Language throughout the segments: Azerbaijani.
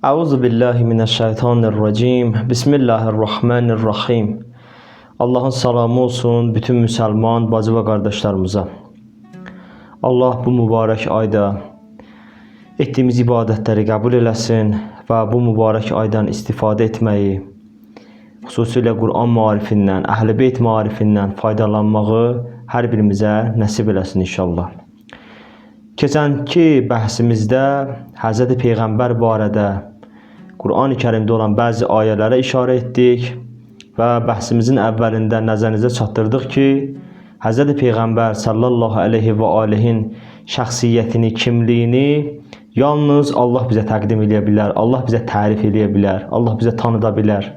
Euzu billahi mineşşeytanirracim. Bismillahirrahmanirrahim. Allah'ın salamı olsun bütün Müslüman bacı ve kardeşlerimize. Allah bu mübarek ayda ettiğimiz ibadetleri kabul eləsin ve bu mübarek aydan istifade etmeyi, xüsusilə Kur'an marifindən, Əhl-i Beyt marifindən faydalanmağı hər birimizə nəsib eləsin inşallah. Keçənki bəhsimizdə Hz. Peyğəmbər barədə Qur'an-ı Kərimdə olan bəzi ayələrə işarə etdik və bəhsimizin əvvəlində nəzərinizə çatdırdıq ki, Hz. Peyğəmbər sallallahu aleyhi və alihin şəxsiyyətini, kimliyini yalnız Allah bizə təqdim edə bilər, Allah bizə tərif edə bilər, Allah bizə tanıda bilər.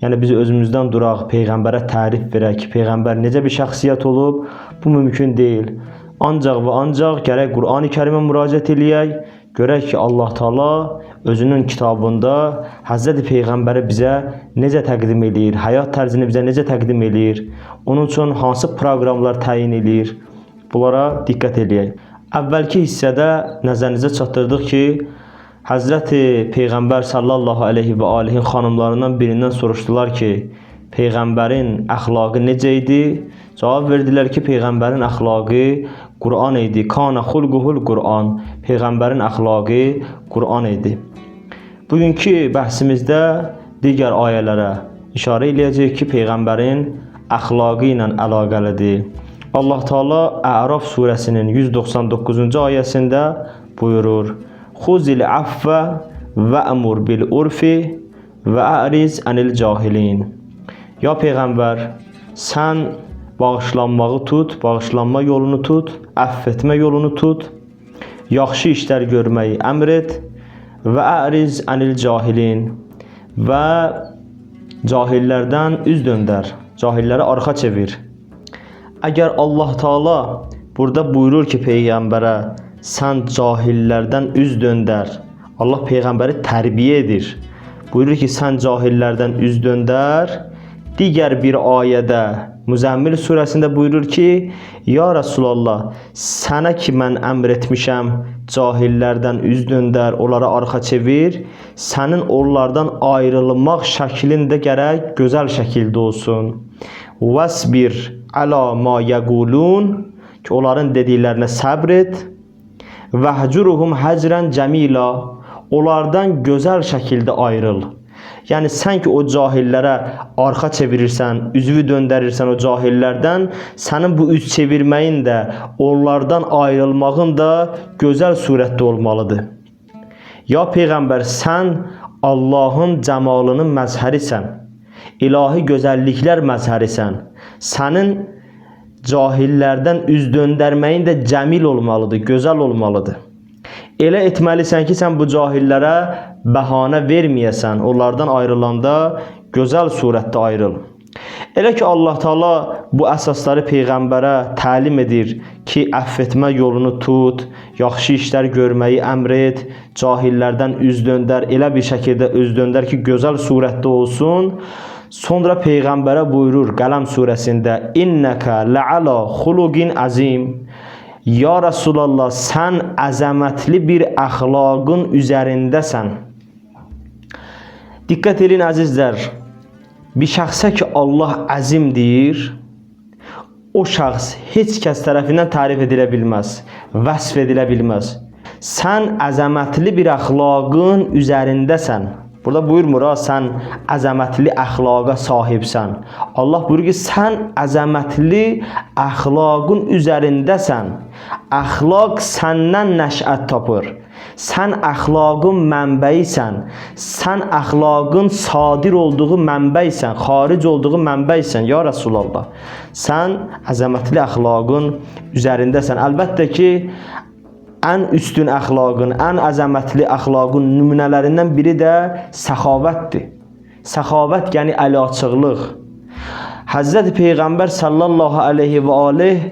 Yəni biz özümüzdən duraq, Peyğəmbərə tərif verək ki, Peyğəmbər necə bir şəxsiyyət olub, bu mümkün deyil. Ancaq və ancaq gərək Qur'an-ı Kərimə müraciət eləyək, görək ki, Allah Taala özünün kitabında Hz. Peyğəmbəri bizə necə təqdim edir, həyat tərzini bizə necə təqdim edir, onun üçün hansı proqramlar təyin edir, bunlara diqqət eləyək. Əvvəlki hissədə nəzərinizə çatdırdıq ki, Hz. Peyğəmbər sallallahu aleyhi və alihin xanımlarından birindən soruşdular ki, Peyğəmbərin əxlaqı necə idi? Cavab verdilər ki, Peyğəmbərin əxlaqı Qur'an idi. Kana xulquhul Qur'an. Peyğəmbərin əxlaqı Qur'an idi. Bugünkü bəhsimizdə digər ayələrə işarə eləyəcək ki, Peyğəmbərin əxlaqı ilə əlaqəlidir. Allah Taala Əraf surəsinin 199-cu ayəsində buyurur: "Xuzil affə və əmur bil urfi və əriz anil cahilin." Ya Peyğəmbər, sən bağışlanmağı tut, bağışlanma yolunu tut, əff etmə yolunu tut, yaxşı işlər görməyi əmr et və əriz anil cahilin və cahillərdən üz döndər, cahillərə arxa çevir. Əgər Allah Taala burada buyurur ki, Peyğəmbərə sən cahillərdən üz döndər, Allah Peyğəmbəri tərbiyə edir. Buyurur ki, sən cahillərdən üz döndər. Digər bir ayədə Müzəmmil surəsində buyurur ki, Ya Rasulallah, sənə ki mən əmr etmişəm, cahillərdən üz döndər, onlara arxa çevir, sənin onlardan ayrılmaq şəklin də gərək gözəl şəkildə olsun. Vəsbir əla ma yəqulun, ki onların dediklərinə səbr et. Vəhcuruhum həcrən cəmila, onlardan gözəl şəkildə ayrıl. Yəni sən ki o cahillərə arxa çevirirsən, üzvü döndərirsən o cahillərdən, sənin bu üz çevirməyin də, onlardan ayrılmağın da gözəl surətdə olmalıdır. Ya Peyğəmbər, sən Allahın cəmalının məzhərisən, ilahi gözəlliklər məzhərisən. Sənin cahillərdən üz döndərməyin də cəmil olmalıdır, gözəl olmalıdır. Elə etməlisən ki, sən bu cahillərə bəhanə verməyəsən, onlardan ayrılanda gözəl surətdə ayrıl. Elə ki, Allah Taala bu əsasları Peyğəmbərə təlim edir ki, əff etmə yolunu tut, yaxşı işlər görməyi əmr et, cahillərdən üz döndər, elə bir şəkildə üz döndər ki, gözəl surətdə olsun. Sonra Peyğəmbərə buyurur Qələm surəsində: "İnnəkə lə'alə xuluqin azim." Ya Rasulallah, sən əzəmətli bir əxlaqın üzərindəsən. Diqqət edin əzizlər, bir şəxsə ki Allah əzim deyir, o şəxs heç kəs tərəfindən tərif edilə bilməz, vəsf edilə bilməz. Sən əzəmətli bir əxlaqın üzərindəsən. Burada buyurmur, sən əzəmətli əxlaqa sahibsən. Allah buyurur ki, sən əzəmətli əxlaqın üzərindəsən. Əxlaq səndən nəşət tapır. Sən əxlaqın mənbəyisən. Sən əxlaqın sadir olduğu mənbəysən, xaric olduğu mənbəysən, ya Rasulallah. Sən əzəmətli əxlaqın üzərindəsən. Əlbəttə ki, ən üstün əxlaqın, ən əzəmətli əxlaqın nümunələrindən biri də səxavətdir. Səxavət yəni əliaçıqlıq. Hz. Peyğəmbər sallallahu aleyhi və aleyh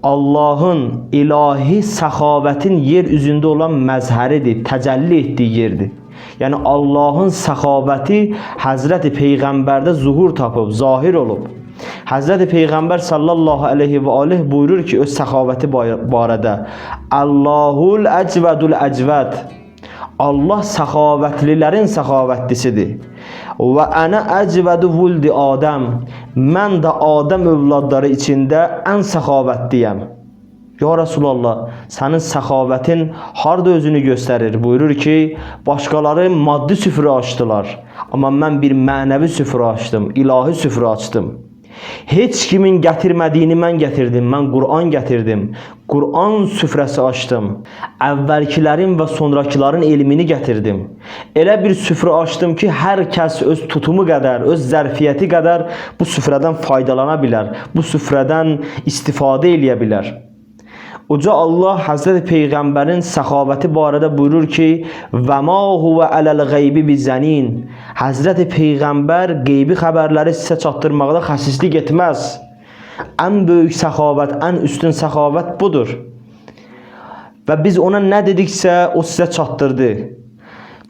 Allahın ilahi səxavətin yer üzündə olan məzhəridir, təcəlli etdiyi yerdir. Yəni Allahın səxavəti Hz. Peyğəmbərdə zuhur tapıb, zahir olub. Hazreti Peygamber sallallahu aleyhi ve aleyh buyurur ki öz səxavəti barədə: Allahul əcvədul əcvəd. Allah səxavətlilərin səxavətlisidir. Və ənə əcvədu vuldi Adəm. Mən də Adəm övladları içində ən səxavətliyəm. Ya Resulallah, sənin səxavətin harda özünü göstərir? Buyurur ki, başqaları maddi süfrə açdılar. Amma mən bir mənəvi süfrə açdım, ilahi süfrə açdım. Heç kimin gətirmədiyini mən gətirdim. Mən Qur'an gətirdim. Qur'an süfrəsi açdım. Əvvəlkilərin və sonrakıların elmini gətirdim. Elə bir süfrə açdım ki, hər kəs öz tutumu qədər, öz zərfiyyəti qədər bu süfrədən faydalana bilər. Bu süfrədən istifadə eləyə bilər. Uca Allah Hazreti Peyğəmbərin səxavəti barədə buyurur ki, və ma huvə ələl qeybi bizənin. Hazreti Peyğəmbər qeybi xəbərləri sizə çatdırmaqda xəsislik etməz. Ən böyük səxavət, ən üstün səxavət budur. Və biz ona nə dediksə, o sizə çatdırdı.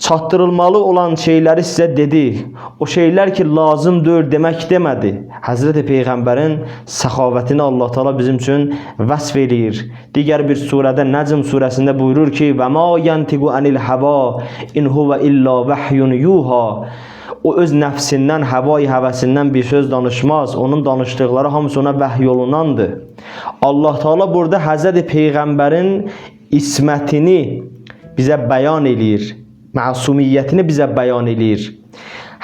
Çatdırılmalı olan şeyləri sizə dedi. O şeylər ki, lazım deyil demək demədi. Hazreti Peyğəmbərin səxavətini Allah Teala bizim üçün vəsf eləyir. Digər bir surədə, Nəcm surəsində buyurur ki, və ma yantiqu anil hava in huve illa vahyun yuha. O öz nəfsindən, həvai həvəsindən bir söz danışmaz. Onun danışdıqları hamısı ona vəhy yolundandır. Allah Teala burada Hazreti Peyğəmbərin ismətini bizə bəyan eləyir. Məsumiyyətini bizə bəyan eləyir.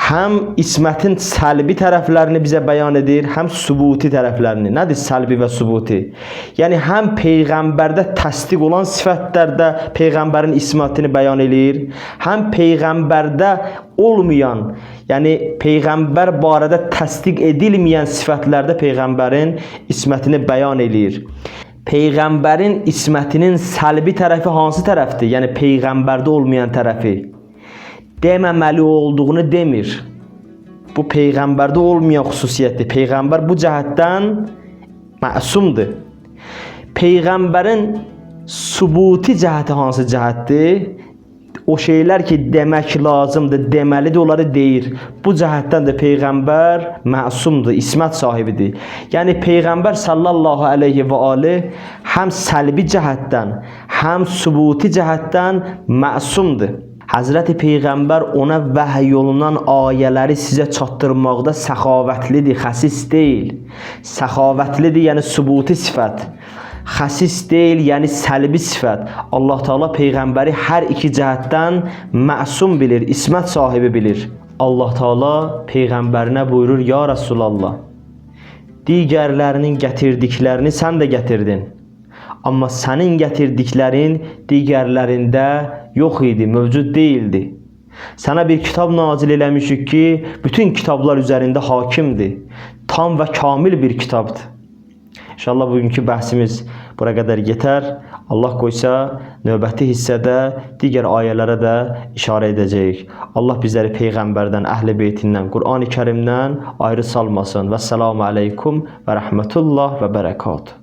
Həm ismətin səlbi tərəflərini bizə bəyan edir, həm sübuti tərəflərini. Nədir səlbi və sübuti? Yəni, həm Peyğəmbərdə təsdiq olan sifətlərdə Peyğəmbərin ismətini bəyan eləyir, həm Peyğəmbərdə olmayan, yəni Peyğəmbər barədə təsdiq edilməyən sifətlərdə Peyğəmbərin ismətini bəyan eləyir. Peyğəmbərin ismətinin səlbi tərəfi hansı tərəfdir? Yəni Peyğəmbərdə olmayan tərəfi. Deməməli olduğunu demir. Bu Peyğəmbərdə olmayan xüsusiyyətdir. Peyğəmbər bu cəhətdən məsumdur. Peyğəmbərin sübuti cəhəti hansı cəhətdir? O şeylər ki, demək lazımdır, deməlidir, onları deyir. Bu cəhətdən də Peyğəmbər məsumdur, ismət sahibidir. Yəni, Peyğəmbər sallallahu aleyhi və aleyh həm səlbi cəhətdən, həm sübuti cəhətdən məsumdur. Hazreti Peyğəmbər ona vəhy yolundan ayələri sizə çatdırmaqda səxavətlidir, xəsis deyil. Səxavətlidir, yəni sübuti sifət. Xəsis deyil, yəni səlbi sifət. Allah Teala Peyğəmbəri hər iki cəhətdən məsum bilir, ismət sahibi bilir. Allah Teala Peyğəmbərinə buyurur, ya Resulallah, digərlərinin gətirdiklərini sən də gətirdin. Amma sənin gətirdiklərin digərlərində yox idi, mövcud deyildi. Sənə bir kitab nazil eləmişik ki, bütün kitablar üzərində hakimdir. Tam və kamil bir kitabdır. İnşallah bugünkü bəhsimiz bura qədər yetər. Allah qoysa, növbəti hissədə digər ayələrə də işarə edəcəyik. Allah bizləri Peyğəmbərdən, Əhl-i Beytindən, Qur'an-ı Kərimdən ayrı salmasın. Vəssalamu aleykum və rəhmətullah və bərəkatuhu.